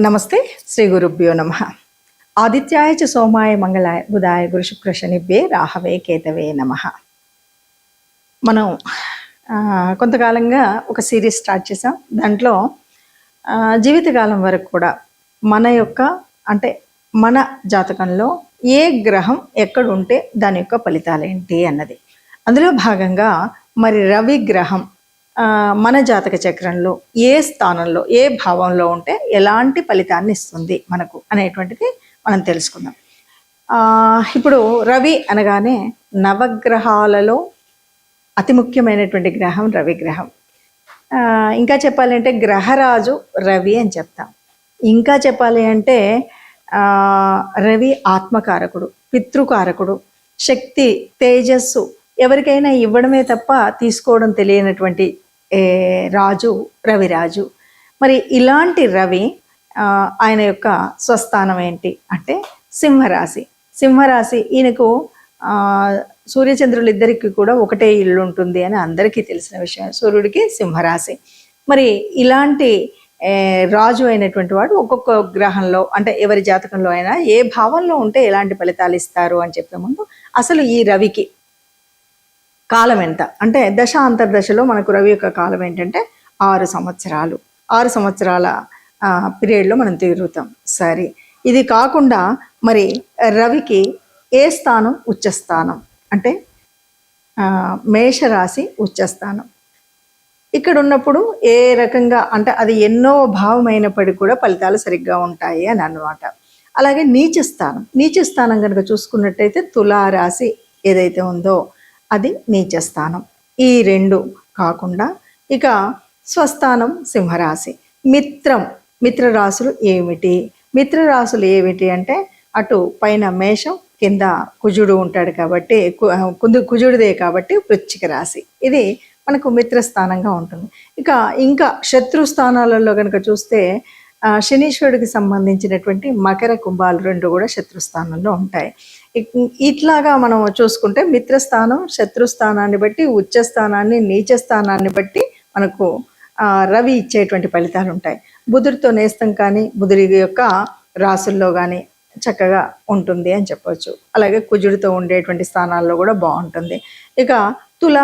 నమస్తే. శ్రీ గురుభ్యో నమః. ఆదిత్యాయ చ సోమాయ మంగళాయ బుధాయ గురు శుక్ర శనిభ్యే రాహవే కేతవే నమః. మనం కొంతకాలంగా ఒక సిరీస్ స్టార్ట్ చేసాం. దాంట్లో జీవితకాలం వరకు కూడా మన జాతకంలో ఏ గ్రహం ఎక్కడ ఉంటే దాని యొక్క ఫలితాలు ఏంటి అన్నది. అందులో భాగంగా మరి రవి గ్రహం మన జాతక చక్రంలో ఏ స్థానంలో ఏ భావంలో ఉంటే ఎలాంటి ఫలితాన్ని ఇస్తుంది మనకు అనేటువంటిది మనం తెలుసుకుందాం. ఇప్పుడు రవి అనగానే నవగ్రహాలలో అతి ముఖ్యమైనటువంటి గ్రహం రవి గ్రహం. ఇంకా చెప్పాలి అంటే గ్రహరాజు రవి అని చెప్తాం. ఇంకా చెప్పాలి అంటే రవి ఆత్మకారకుడు, పితృకారకుడు, శక్తి, తేజస్సు ఎవరికైనా ఇవ్వడమే తప్ప తీసుకోవడం తెలియనటువంటి రాజు రవిరాజు. మరి ఇలాంటి రవి ఆయన యొక్క స్వస్థానం ఏంటి అంటే సింహరాశి. సింహరాశి ఈయనకు సూర్యచంద్రులు ఇద్దరికి కూడా ఒకటే ఇల్లు ఉంటుంది అని అందరికీ తెలిసిన విషయం. సూర్యుడికి సింహరాశి. మరి ఇలాంటి రాజు అయినటువంటి వాడు ఒక్కొక్క గ్రహంలో అంటే ఎవరి జాతకంలో అయినా ఏ భావంలో ఉంటే ఎలాంటి ఫలితాలు ఇస్తారు అని చెప్పే ముందు అసలు ఈ రవికి కాలం ఎంత అంటే దశ అంతర్దశలో మనకు రవి యొక్క కాలం ఏంటంటే 6 సంవత్సరాలు. 6 సంవత్సరాల పీరియడ్లో మనం తిరుగుతాం. సరే, ఇది కాకుండా మరి రవికి ఏ స్థానం ఉచ్చస్థానం అంటే మేషరాశి ఉచ్చస్థానం. ఇక్కడ ఉన్నప్పుడు ఏ రకంగా అంటే అది ఎన్నో భావం అయినప్పటికీ కూడా ఫలితాలు సరిగ్గా ఉంటాయి అని అన్నమాట. అలాగే నీచస్థానం. నీచస్థానం కనుక చూసుకున్నట్టయితే తులారాశి ఏదైతే ఉందో అది నీచస్థానం. ఈ రెండు కాకుండా ఇక స్వస్థానం సింహరాశి. మిత్రరాశులు ఏమిటి అంటే అటు పైన మేషం కింద కుజుడు ఉంటాడు కాబట్టి కుజుడిదే కాబట్టి వృశ్చిక రాశి ఇది మనకు మిత్రస్థానంగా ఉంటుంది. ఇంకా శత్రుస్థానాలలో కనుక చూస్తే శనీశ్వరుడికి సంబంధించినటువంటి మకర కుంభాలు రెండు కూడా శత్రుస్థానంలో ఉంటాయి. ఇట్లాగా మనం చూసుకుంటే మిత్రస్థానం శత్రుస్థానాన్ని బట్టి ఉచ్చస్థానాన్ని నీచస్థానాన్ని బట్టి మనకు రవి ఇచ్చేటువంటి ఫలితాలు ఉంటాయి. బుధుడితో నేస్తం కానీ బుధుడి యొక్క రాసుల్లో కానీ చక్కగా ఉంటుంది అని చెప్పవచ్చు. అలాగే కుజుడితో ఉండేటువంటి స్థానాల్లో కూడా బాగుంటుంది. ఇక తుల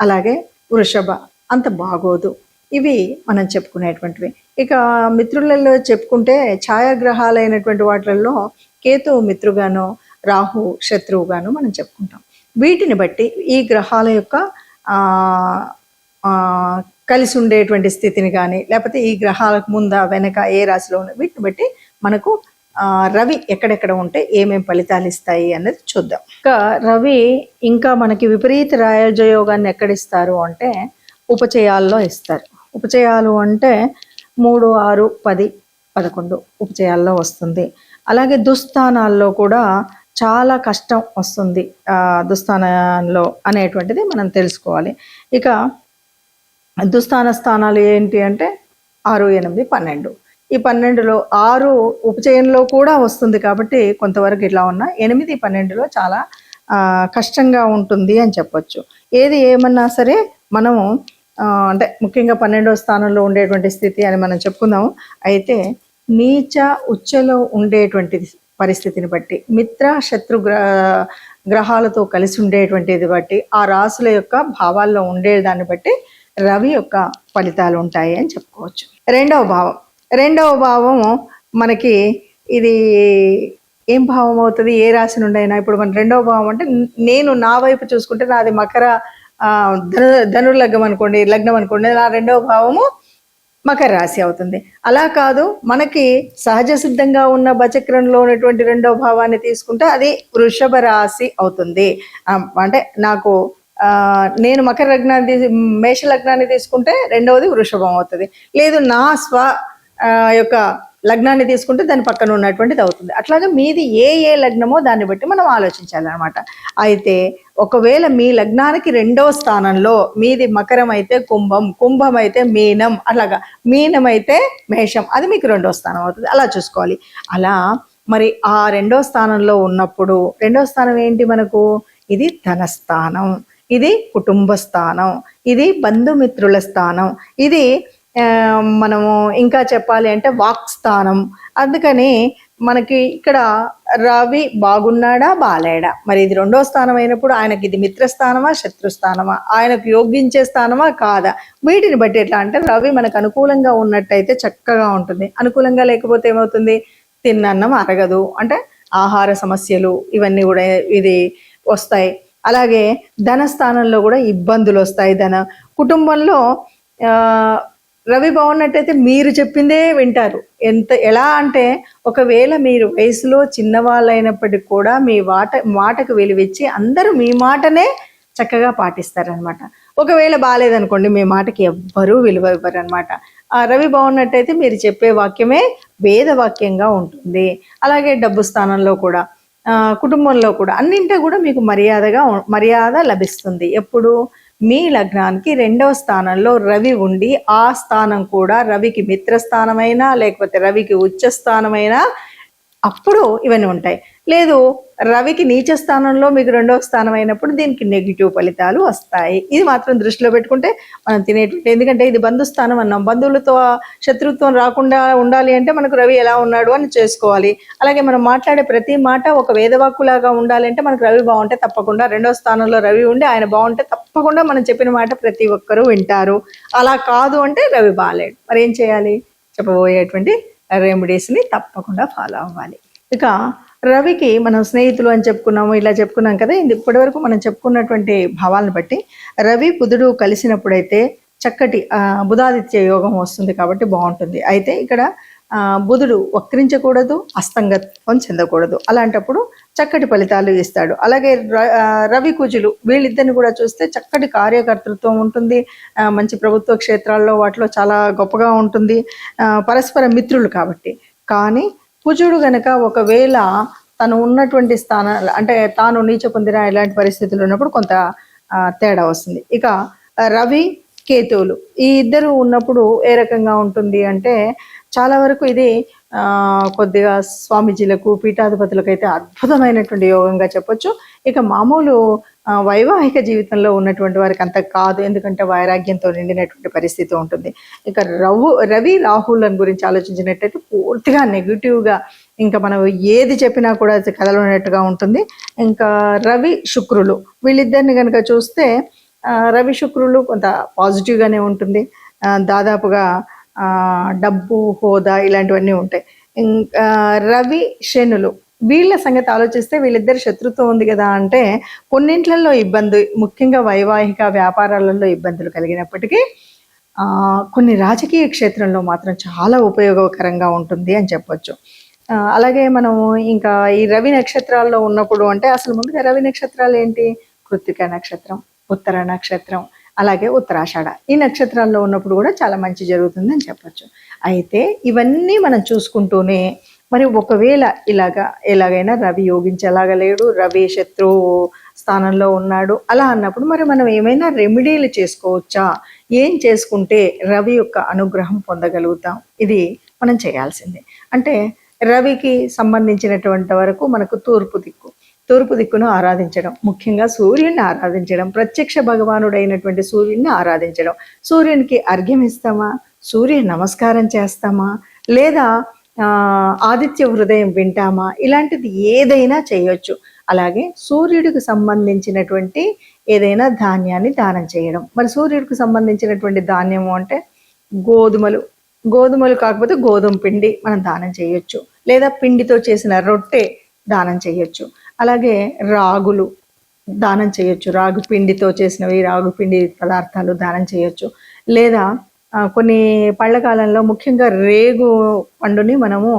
అలాగే వృషభ అంత బాగోదు. ఇవి మనం చెప్పుకునేటువంటివి. ఇక మిత్రులలో చెప్పుకుంటే ఛాయాగ్రహాలైనటువంటి వాటిల్లో కేతువు మిత్రుగానో రాహు శత్రువుగాను మనం చెప్పుకుంటాం. వీటిని బట్టి ఈ గ్రహాల యొక్క కలిసి ఉండేటువంటి స్థితిని కానీ లేకపోతే ఈ గ్రహాలకు ముందా వెనక ఏ రాశిలో ఉన్న వీటిని బట్టి మనకు రవి ఎక్కడెక్కడ ఉంటే ఏమేం ఫలితాలు ఇస్తాయి అన్నది చూద్దాం. రవి ఇంకా మనకి విపరీత రాజయోగాన్ని ఎక్కడిస్తారు అంటే ఉపచయాల్లో ఇస్తారు. ఉపచయాలు అంటే 3, 6, 10, 11 ఉపచయాల్లో వస్తుంది. అలాగే దుస్థానాల్లో కూడా చాలా కష్టం వస్తుంది. దుస్థానంలో అనేటువంటిది మనం తెలుసుకోవాలి. ఇక దుస్థాన స్థానాలు ఏంటి అంటే 6, 8, 12. ఈ 12లో 6 ఉపచయంలో కూడా వస్తుంది కాబట్టి కొంతవరకు ఇట్లా ఉన్నా 8, 12లో చాలా కష్టంగా ఉంటుంది అని చెప్పొచ్చు. ఏది ఏమన్నా సరే మనము అంటే ముఖ్యంగా 12వ స్థానంలో ఉండేటువంటి స్థితి అని మనం చెప్పుకుందాము. అయితే నీచ ఉచ్చలో ఉండేటువంటి పరిస్థితిని బట్టి మిత్ర శత్రు గ్రహాలతో కలిసి ఉండేటువంటిది బట్టి ఆ రాశుల యొక్క భావాల్లో ఉండేదాన్ని బట్టి రవి యొక్క ఫలితాలు ఉంటాయి అని చెప్పుకోవచ్చు. రెండవ భావం మనకి ఇది ఏం భావం అవుతుంది ఏ రాశి నుండి అయినా. ఇప్పుడు మన రెండవ భావం అంటే నేను నా వైపు చూసుకుంటే నాది మకర ధనుర్లగ్నం అనుకోండి నా రెండవ భావము మకర రాశి అవుతుంది. అలా కాదు, మనకి సహజ సిద్ధంగా ఉన్న బచక్రంలో ఉన్నటువంటి రెండవ భావాన్ని తీసుకుంటే అది వృషభ రాశి అవుతుంది. అంటే నాకు నేను మకర లగ్నాన్ని మేష లగ్నాన్ని తీసుకుంటే రెండవది వృషభం అవుతుంది. లేదు నా యొక్క లగ్నాన్ని తీసుకుంటే దాని పక్కన ఉన్నటువంటిది అవుతుంది. అట్లాగే మీది ఏ లగ్నమో దాన్ని బట్టి మనం ఆలోచించాలన్నమాట. అయితే ఒకవేళ మీ లగ్నానికి 2వ స్థానంలో మీది మకరం అయితే కుంభం అయితే మీనం, అట్లాగా మీనం అయితే మేషం, అది మీకు 2వ స్థానం అవుతుంది. అలా చూసుకోవాలి. అలా మరి ఆ 2వ స్థానంలో ఉన్నప్పుడు 2వ స్థానం ఏంటి మనకు? ఇది ధనస్థానం, ఇది కుటుంబ స్థానం, ఇది బంధుమిత్రుల స్థానం, ఇది మనము ఇంకా చెప్పాలి అంటే వాక్ స్థానం. అందుకని మనకి ఇక్కడ రవి బాగున్నాడా బాలేడా, మరి ఇది 2వ స్థానం అయినప్పుడు ఆయనకి ఇది మిత్రస్థానమా శత్రుస్థానమా, ఆయనకు యోగించే స్థానమా కాదా, వీటిని బట్టి ఎట్లా అంటే రవి మనకు అనుకూలంగా ఉన్నట్టయితే చక్కగా ఉంటుంది, అనుకూలంగా లేకపోతే ఏమవుతుంది, తిన్నన్నం అరగదు, అంటే ఆహార సమస్యలు ఇవన్నీ కూడా ఇది వస్తాయి. అలాగే ధనస్థానంలో కూడా ఇబ్బందులు వస్తాయి. కుటుంబంలో రవి బాగున్నట్టయితే మీరు చెప్పిందే వింటారు. ఎలా అంటే ఒకవేళ మీరు వయసులో చిన్నవాళ్ళైనప్పటికీ కూడా మీ మాటకు విలువిచ్చి అందరూ మీ మాటనే చక్కగా పాటిస్తారనమాట. ఒకవేళ బాగాలేదనుకోండి మీ మాటకి ఎవ్వరూ విలువ ఇవ్వరు అనమాట. ఆ రవి బాగున్నట్టయితే మీరు చెప్పే వాక్యమే వేదవాక్యంగా ఉంటుంది. అలాగే డబ్బు స్థానంలో కూడా కుటుంబంలో కూడా అన్నింటా కూడా మీకు మర్యాద లభిస్తుంది. ఎప్పుడు మీ లగ్నానికి 2వ స్థానంలో రవి ఉండి ఆ స్థానం కూడా రవికి మిత్రస్థానమైనా లేకపోతే రవికి ఉచ్చ స్థానమైనా అప్పుడు ఇవన్నీ ఉంటాయి. లేదు రవికి నీచ స్థానంలో మీకు 2వ స్థానం అయినప్పుడు దీనికి నెగిటివ్ ఫలితాలు వస్తాయి. ఇది మాత్రం దృష్టిలో పెట్టుకుంటే మనం తినేటువంటి, ఎందుకంటే ఇది బంధుస్థానం అన్నాం, బంధువులతో శత్రుత్వం రాకుండా ఉండాలి అంటే మనకు రవి ఎలా ఉన్నాడు అని చేసుకోవాలి. అలాగే మనం మాట్లాడే ప్రతి మాట ఒక వేదవాక్కులాగా ఉండాలి అంటే మనకు రవి బాగుంటే తప్పకుండా 2వ స్థానంలో రవి ఉండి ఆయన బాగుంటే తప్పకుండా మనం చెప్పిన మాట ప్రతి ఒక్కరూ వింటారు. అలా కాదు అంటే రవి బాగాలేడు. మరి ఏం చేయాలి, చెప్పబోయేటువంటి రెమెడీస్ని తప్పకుండా ఫాలో అవ్వాలి. ఇక రవికి మనం స్నేహితులు అని చెప్పుకున్నాము, ఇలా చెప్పుకున్నాం కదా. ఇప్పటి వరకు మనం చెప్పుకున్నటువంటి భావాలను బట్టి రవి బుధుడు కలిసినప్పుడైతే చక్కటి బుధాదిత్య యోగం వస్తుంది కాబట్టి బాగుంటుంది. అయితే ఇక్కడ బుధుడు వక్రించకూడదు, అస్తంగత్వం చెందకూడదు, అలాంటప్పుడు చక్కటి ఫలితాలు ఇస్తాడు. అలాగే రవి కుజులు వీళ్ళిద్దరిని కూడా చూస్తే చక్కటి కార్యకర్తృత్వం ఉంటుంది, మంచి ప్రభుత్వ క్షేత్రాల్లో వాటిలో చాలా గొప్పగా ఉంటుంది, పరస్పర మిత్రులు కాబట్టి. కానీ కుజుడు గనక ఒకవేళ తను ఉన్నటువంటి స్థానాలు అంటే తాను నీచ పొందిన ఇలాంటి పరిస్థితులు ఉన్నప్పుడు కొంత తేడా వస్తుంది. ఇక రవి కేతువులు ఈ ఇద్దరు ఉన్నప్పుడు ఏ రకంగా ఉంటుంది అంటే చాలా వరకు ఇది కొద్దిగా స్వామీజీలకు పీఠాధిపతులకు అయితే అద్భుతమైనటువంటి యోగంగా చెప్పొచ్చు. ఇక మామూలు వైవాహిక జీవితంలో ఉన్నటువంటి వారికి అంత కాదు, ఎందుకంటే వైరాగ్యంతో నిండినటువంటి పరిస్థితి ఉంటుంది. ఇక రవి రాహులను గురించి ఆలోచించినట్టయితే పూర్తిగా నెగిటివ్గా ఇంకా మనం ఏది చెప్పినా కూడా కదలనట్టుగా ఉంటుంది. ఇంకా రవి శుక్రులు వీళ్ళిద్దరిని కనుక చూస్తే రవి శుక్రులు కొంత పాజిటివ్గానే ఉంటుంది, దాదాపుగా డబ్బు హోదా ఇలాంటివన్నీ ఉంటాయి. ఇంకా రవి శనులు వీళ్ళ సంగతి ఆలోచిస్తే వీళ్ళిద్దరు శత్రుత్వం ఉంది కదా అంటే కొన్నింట్లలో ఇబ్బంది, ముఖ్యంగా వైవాహిక వ్యాపారాలలో ఇబ్బందులు కలిగినప్పటికీ కొన్ని రాజకీయ క్షేత్రంలో మాత్రం చాలా ఉపయోగకరంగా ఉంటుంది అని చెప్పొచ్చు. అలాగే మనము ఇంకా ఈ రవి నక్షత్రాల్లో ఉన్నప్పుడు అంటే అసలు ముందుగా రవి నక్షత్రాలు ఏంటి, కృత్తిక నక్షత్రం, ఉత్తర నక్షత్రం, అలాగే ఉత్తరాషాఢ ఈ నక్షత్రాల్లో ఉన్నప్పుడు కూడా చాలా మంచి జరుగుతుంది అని చెప్పొచ్చు. అయితే ఇవన్నీ మనం చూసుకుంటూనే మరి ఒకవేళ ఎలాగైనా రవి యోగించేలాగా లేడు, రవి శత్రు స్థానంలో ఉన్నాడు అలా అన్నప్పుడు మరి మనం ఏమైనా రెమెడీలు చేసుకోవచ్చా, ఏం చేసుకుంటే రవి యొక్క అనుగ్రహం పొందగలుగుతాం, ఇది మనం చేయాల్సిందే. అంటే రవికి సంబంధించినటువంటి వరకు మనకు తూర్పు దిక్కును ఆరాధించడం, ముఖ్యంగా సూర్యుడిని ఆరాధించడం, ప్రత్యక్ష భగవానుడైనటువంటి సూర్యుడిని ఆరాధించడం. సూర్యునికి అర్ఘ్యం ఇస్తామా, సూర్య నమస్కారం చేస్తామా, లేదా ఆదిత్య హృదయం వింటామా, ఇలాంటిది ఏదైనా చేయొచ్చు. అలాగే సూర్యుడికి సంబంధించినటువంటి ఏదైనా ధాన్యాన్ని దానం చేయడం. మరి సూర్యుడికి సంబంధించినటువంటి ధాన్యము అంటే గోధుమలు కాకపోతే గోధుమ పిండి మనం దానం చేయొచ్చు, లేదా పిండితో చేసిన రొట్టె దానం చేయొచ్చు. అలాగే రాగులు దానం చేయొచ్చు, రాగు పిండితో చేసినవి రాగు పిండి పదార్థాలు దానం చేయొచ్చు. లేదా కొన్ని పళ్ళ కాలంలో ముఖ్యంగా రేగు పండుని మనము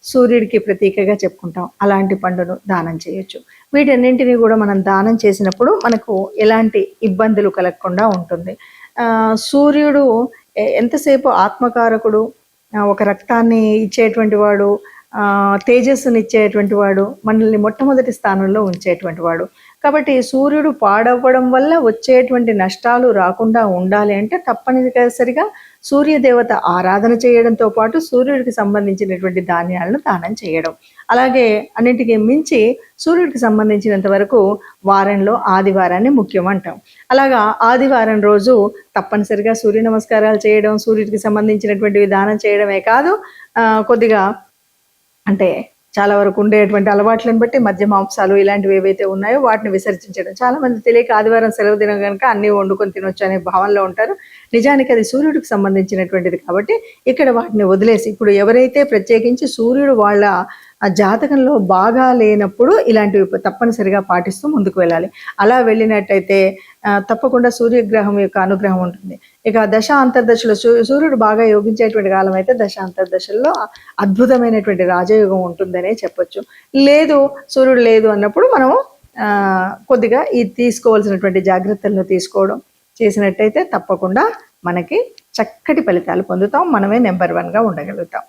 సూర్యుడికి ప్రతీకగా చెప్పుకుంటాం, అలాంటి పండును దానం చేయొచ్చు. వీటన్నింటినీ కూడా మనం దానం చేసినప్పుడు మనకు ఎలాంటి ఇబ్బందులు కలగకుండా ఉంటుంది. సూర్యుడు ఎంతసేపు ఆత్మకారకుడు, ఒక రక్తాన్ని ఇచ్చేటువంటి వాడు, తేజస్సునిచ్చేటువంటి వాడు, మనల్ని మొట్టమొదటి స్థానంలో ఉంచేటువంటి వాడు. కాబట్టి సూర్యుడు పాడవ్వడం వల్ల వచ్చేటువంటి నష్టాలు రాకుండా ఉండాలి అంటే తప్పనిసరిగా సూర్యదేవత ఆరాధన చేయడంతో పాటు సూర్యుడికి సంబంధించినటువంటి ధాన్యాలను దానం చేయడం. అలాగే అన్నింటికీ మించి సూర్యుడికి సంబంధించినంత వరకు వారంలో ఆదివారాన్ని ముఖ్యం అంటాం. అలాగా ఆదివారం రోజు తప్పనిసరిగా సూర్య నమస్కారాలు చేయడం, సూర్యుడికి సంబంధించినటువంటి విధానం చేయడమే కాదు, కొద్దిగా అంటే చాలా వరకు ఉండేటువంటి అలవాట్లను బట్టి మద్య మాంసాలు ఇలాంటివి ఏవైతే ఉన్నాయో వాటిని విసర్జించడం. చాలా మంది తెలియక ఆదివారం సెలవు దినం కనుక అన్నీ వండుకొని తినొచ్చు అనే భావనలో ఉంటారు. నిజానికి అది సూర్యుడికి సంబంధించినటువంటిది కాబట్టి ఇక్కడ వాటిని వదిలేసి, ఇప్పుడు ఎవరైతే ప్రత్యేకించి సూర్యుడు వాళ్ళ జాతకంలో బాగా లేనప్పుడు ఇలాంటివి తప్పనిసరిగా పాటిస్తూ ముందుకు వెళ్ళాలి. అలా వెళ్ళినట్టయితే తప్పకుండా సూర్యగ్రహం యొక్క అనుగ్రహం ఉంటుంది. ఇక దశ అంతర్దశలో సూర్యుడు బాగా యోగించేటువంటి కాలం అయితే దశ అంతర్దశల్లో అద్భుతమైనటువంటి రాజయోగం ఉంటుందనే చెప్పొచ్చు. లేదు, సూర్యుడు లేదు అన్నప్పుడు మనము కొద్దిగా ఈ తీసుకోవాల్సినటువంటి జాగ్రత్తలను తీసుకోవడం చేసినట్టయితే తప్పకుండా మనకి చక్కటి ఫలితాలు పొందుతాం. మనమే నెంబర్ 1గా ఉండగలుగుతాం.